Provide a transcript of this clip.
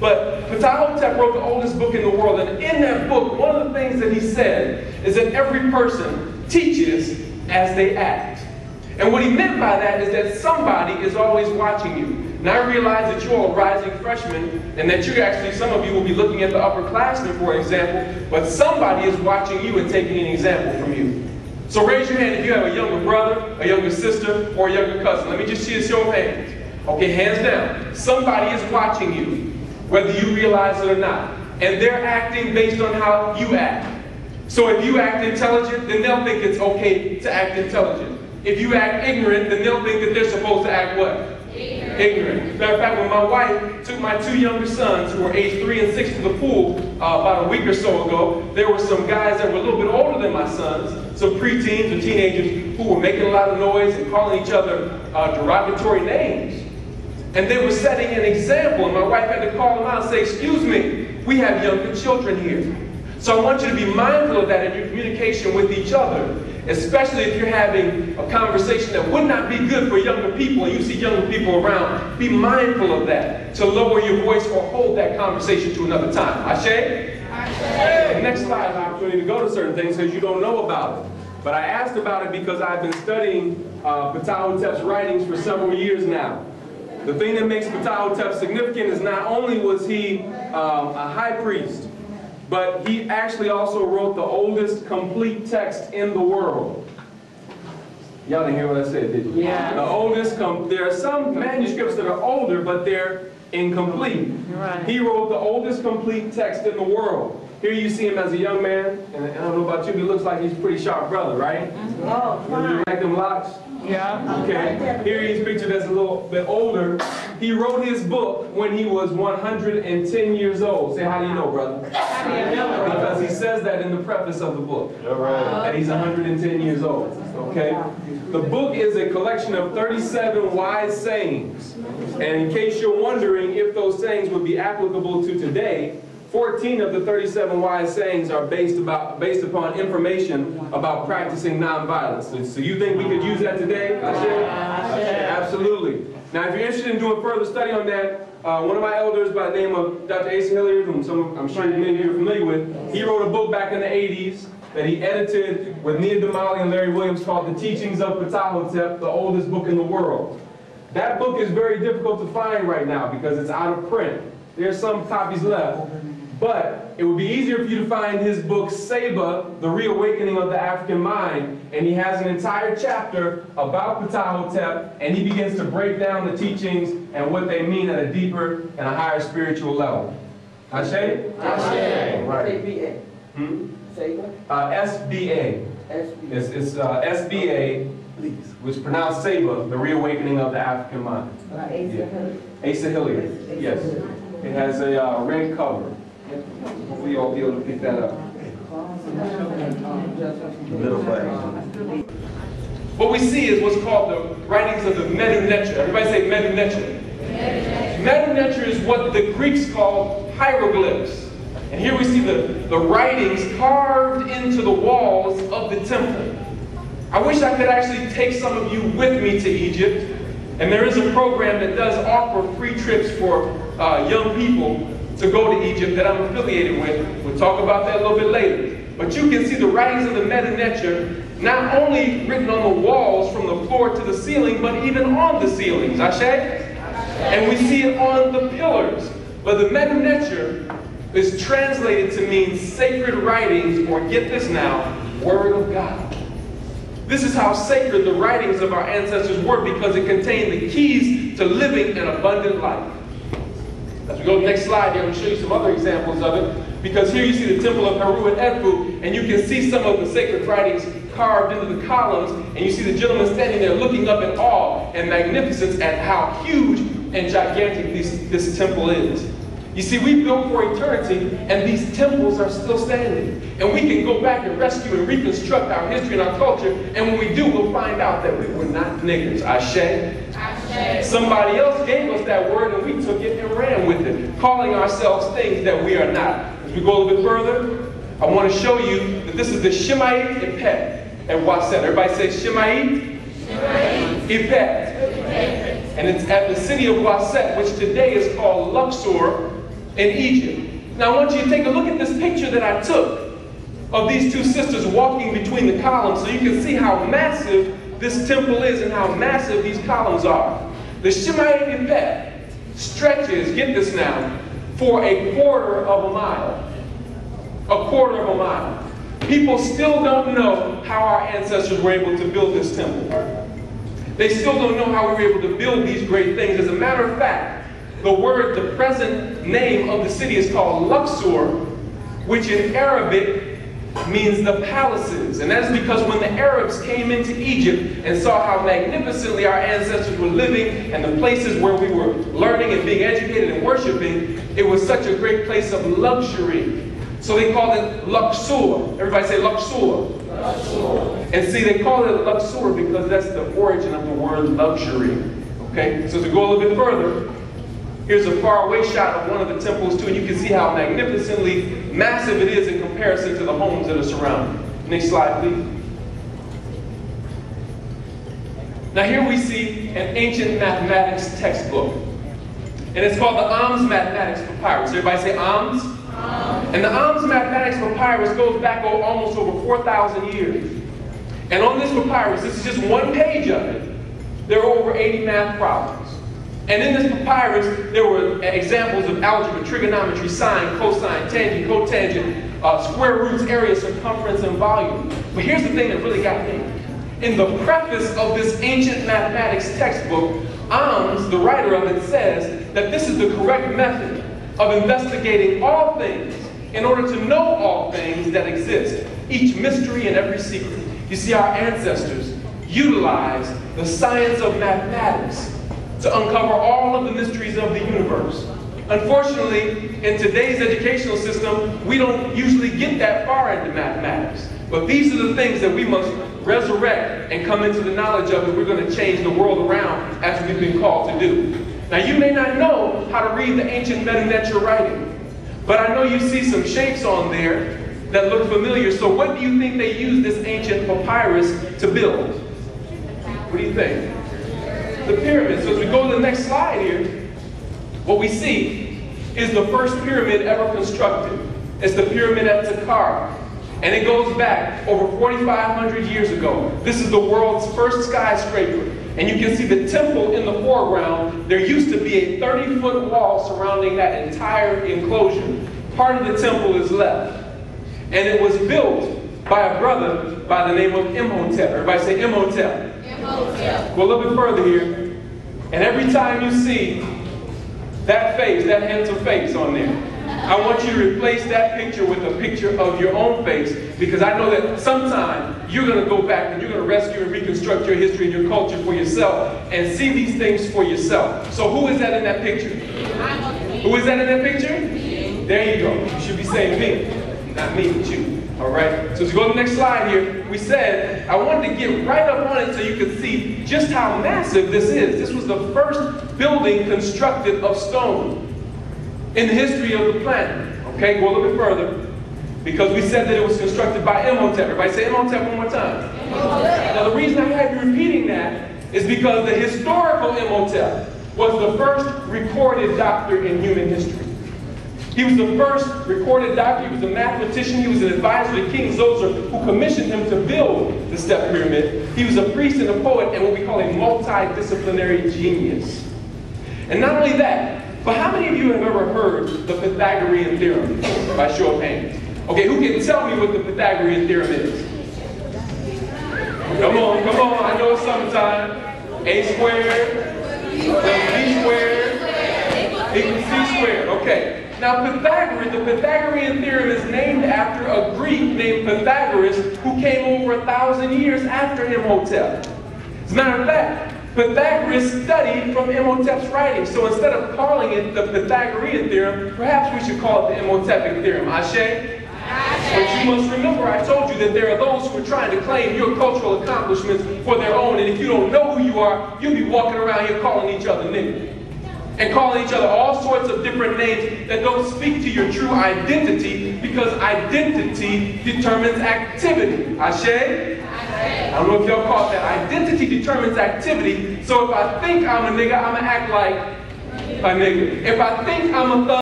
But Ptahhotep wrote the oldest book in the world, and in that book, one of the things that he said is that every person teaches as they act. And what he meant by that is that somebody is always watching you. Now I realize that you're a rising freshman, and that you actually, some of you will be looking at the upperclassmen, for example, but somebody is watching you and taking an example from you. So raise your hand if you have a younger brother, a younger sister, or a younger cousin. Let me just see a show of hands. Okay, hands down. Somebody is watching you, whether you realize it or not. And they're acting based on how you act. So if you act intelligent, then they'll think it's okay to act intelligent. If you act ignorant, then they'll think that they're supposed to act what? Ignorant. Matter of fact, when my wife took my two younger sons, who were age 3 and 6, to the pool about a week or so ago, there were some guys that were a little bit older than my sons, some preteens or teenagers, who were making a lot of noise and calling each other derogatory names. And they were setting an example, and my wife had to call them out and say, "Excuse me, we have younger children here." So I want you to be mindful of that in your communication with each other, especially if you're having a conversation that would not be good for younger people, and you see younger people around. Be mindful of that, to lower your voice or hold that conversation to another time. Ashe? Ashe. The next slide is an opportunity to go to certain things because you don't know about it. But I asked about it because I've been studying Ptahhotep's writings for several years now. The thing that makes Ptahhotep significant is not only was he a high priest, but he actually also wrote the oldest complete text in the world. Y'all didn't hear what I said, did you? Yeah. The oldest, there are some manuscripts that are older, but they're incomplete. Right. He wrote the oldest complete text in the world. Here you see him as a young man, and I don't know about you, but he looks like he's a pretty sharp brother, right? Oh, you like them locks? Yeah. Okay. Here he's pictured as a little bit older. He wrote his book when he was 110 years old. Say, how do you know, brother? How do you know? Because he says that in the preface of the book. Right. That he's 110 years old. Okay. The book is a collection of 37 wise sayings. And in case you're wondering if those sayings would be applicable to today, 14 of the 37 wise sayings are based upon information about practicing nonviolence. So you think we could use that today? Absolutely. Now, if you're interested in doing further study on that, one of my elders by the name of Dr. Asa Hilliard, whom I'm sure many of you are familiar with, he wrote a book back in the 80s that he edited with Nia Damali and Larry Williams called The Teachings of Ptahhotep, the oldest book in the world. That book is very difficult to find right now because it's out of print. There's some copies left. But it would be easier for you to find his book, Saba, The Reawakening of the African Mind, and he has an entire chapter about Ptahhotep, and he begins to break down the teachings and what they mean at a deeper and a higher spiritual level. Ashe? Ashe. Right. SBA. It's SBA, which is pronounced Saba, The Reawakening of the African Mind. Asa Hilliard. Yes. It has a red cover. Hopefully you'll be able to pick that up. Middle flag. What we see is what's called the writings of the Medu Neter. Everybody say Medu Neter. Medu Neter is what the Greeks called hieroglyphs. And here we see the writings carved into the walls of the temple. I wish I could actually take some of you with me to Egypt. And there is a program that does offer free trips for young people to go to Egypt that I'm affiliated with. We'll talk about that a little bit later. But you can see the writings of the Medu Neter not only written on the walls from the floor to the ceiling, but even on the ceilings. Ashe? And we see it on the pillars. But the Medu Neter is translated to mean sacred writings, or get this now, Word of God. This is how sacred the writings of our ancestors were, because it contained the keys to living an abundant life. As we go to the next slide here, I'm going to show you some other examples of it, because here you see the temple of Heru and Edfu, and you can see some of the sacred writings carved into the columns, and you see the gentleman standing there looking up in awe and magnificence at how huge and gigantic this temple is. You see, we built for eternity, and these temples are still standing. And we can go back and rescue and reconstruct our history and our culture, and when we do, we'll find out that we were not niggers. Ashe? Ashe. Somebody else gave us that word, and we took it and ran with it, calling ourselves things that we are not. As we go a little bit further, I want to show you that this is the Shemait Epet at Waset. Everybody say Shemait Epet. And it's at the city of Waset, which today is called Luxor, in Egypt. Now I want you to take a look at this picture that I took of these two sisters walking between the columns so you can see how massive this temple is and how massive these columns are. The Shemaya Gebet stretches, get this now, for a quarter of a mile. A quarter of a mile. People still don't know how our ancestors were able to build this temple. They still don't know how we were able to build these great things. As a matter of fact, the present name of the city is called Luxor, which in Arabic means the palaces. And that's because when the Arabs came into Egypt and saw how magnificently our ancestors were living and the places where we were learning and being educated and worshiping, it was such a great place of luxury. So they called it Luxor. Everybody say Luxor. Luxor. And see, they call it Luxor because that's the origin of the word luxury. Okay? So to go a little bit further, here's a faraway shot of one of the temples too, and you can see how magnificently massive it is in comparison to the homes that are surrounding. Next slide, please. Now here we see an ancient mathematics textbook. And it's called the Ames Mathematics Papyrus. Everybody say Ames? And the Ames Mathematics Papyrus goes back almost over 4,000 years. And on this papyrus, this is just one page of it, there are over 80 math problems. And in this papyrus, there were examples of algebra, trigonometry, sine, cosine, tangent, cotangent, square roots, area, circumference, and volume. But here's the thing that really got me. In the preface of this ancient mathematics textbook, Ames, the writer of it, says that this is the correct method of investigating all things in order to know all things that exist, each mystery and every secret. You see, our ancestors utilized the science of mathematics to uncover all of the mysteries of the universe. Unfortunately, in today's educational system, we don't usually get that far into mathematics. But these are the things that we must resurrect and come into the knowledge of if we're going to change the world around as we've been called to do. Now, you may not know how to read the ancient Medu Neter writing, but I know you see some shapes on there that look familiar. So what do you think they used this ancient papyrus to build? What do you think? The pyramids. So as we go to the next slide here, what we see is the first pyramid ever constructed. It's the pyramid at Saqqara. And it goes back over 4,500 years ago. This is the world's first skyscraper. And you can see the temple in the foreground. There used to be a 30-foot wall surrounding that entire enclosure. Part of the temple is left. And it was built by a brother by the name of Imhotep. Everybody say Imhotep. Imhotep. Go a little bit further here. And every time you see that face, that handsome face on there, I want you to replace that picture with a picture of your own face, because I know that sometime you're going to go back and you're going to rescue and reconstruct your history and your culture for yourself and see these things for yourself. So who is that in that picture? Who is that in that picture? There you go. You should be saying me, not me, but you. All right? So as we go to the next slide here, we said I wanted to get right up on it so you could see just how massive this is. This was the first building constructed of stone in the history of the planet. Okay, go a little bit further. Because we said that it was constructed by Imhotep. Everybody say Imhotep one more time. Imhotep. Now the reason I have you repeating that is because the historical Imhotep was the first recorded doctor in human history. He was the first recorded doctor. He was a mathematician. He was an advisor to King Zoser, who commissioned him to build the step pyramid. He was a priest and a poet and what we call a multidisciplinary genius. And not only that, but how many of you have ever heard the Pythagorean theorem? By show of hands. Okay, who can tell me what the Pythagorean theorem is? Come on, I know it's sometime. A squared plus B squared equals C squared. Okay. Now Pythagoras, the Pythagorean theorem is named after a Greek named Pythagoras who came over 1,000 years after Imhotep. As a matter of fact, Pythagoras studied from Imhotep's writings. So instead of calling it the Pythagorean theorem, perhaps we should call it the Imhotepic theorem. Ashe? But you must remember, I told you that there are those who are trying to claim your cultural accomplishments for their own, and if you don't know who you are, you'll be walking around here calling each other niggas. And calling each other all sorts of different names that don't speak to your true identity, because identity determines activity. Ashe? I don't know if y'all caught that. Identity determines activity. So if I think I'm a nigga, I'm going to act like a nigga. If I think I'm a thug,